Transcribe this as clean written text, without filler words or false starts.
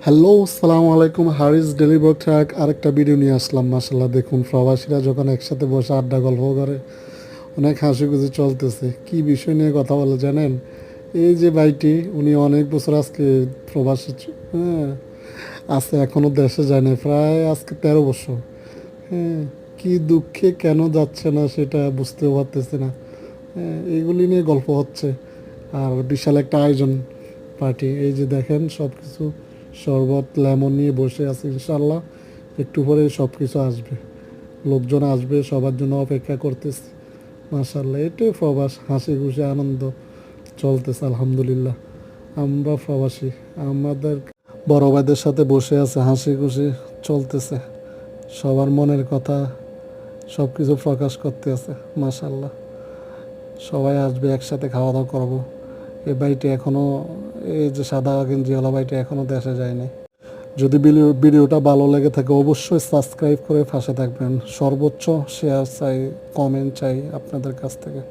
Hello, আসসালামু আলাইকুম। হারিস deliver truck আরেকটা ভিডিও নিয়ে আসলাম। মাশাল্লাহ, দেখুন প্রবাসীরা যখন একসাথে বসে আড্ডা গল্প করে অনেক হাসিখুশি চলতেছে। কি বিষয় নিয়ে কথা বলে জানেন? এই যে ভাইটি, উনি অনেক বছর আজকে প্রবাসী হ্যাঁ আছে, এখনও দেশে যায় না, প্রায় আজকে 13 বছর। হ্যাঁ, কি দুঃখে কেন যাচ্ছে না সেটা বুঝতেও পারতেছে না। হ্যাঁ, এইগুলি নিয়ে গল্প হচ্ছে। আর বিশাল একটা আয়োজন, পার্টি। এই যে দেখেন সব কিছু, শরবত লেমন নিয়ে বসে আছে। ইনশাল্লাহ একটু পরে সব কিছু আসবে, লোকজন আসবে, সবার জন্য অপেক্ষা করতেছে। মাশাল্লাহ, এটাই প্রবাস, হাসি খুশি আনন্দ চলতেছে আলহামদুলিল্লাহ। আমরা প্রবাসী, আমাদের বড় ভাইদের সাথে বসে আছে, হাসি খুশি চলতেছে, সবার মনের কথা সব কিছু প্রকাশ করতে আছে। মাশাল্লাহ, সবাই আসবে, একসাথে খাওয়া দাওয়া করবো। এই বাড়িটি এখনও, এই যে সাদা গেঞ্জিওয়ালা বাড়িটি এখনও দেশে যায়নি। যদি ভিডিওটা ভালো লেগে থাকে অবশ্যই সাবস্ক্রাইব করে পাশে থাকবেন। সর্বোচ্চ শেয়ার চাই, কমেন্ট চাই আপনাদের কাছ থেকে।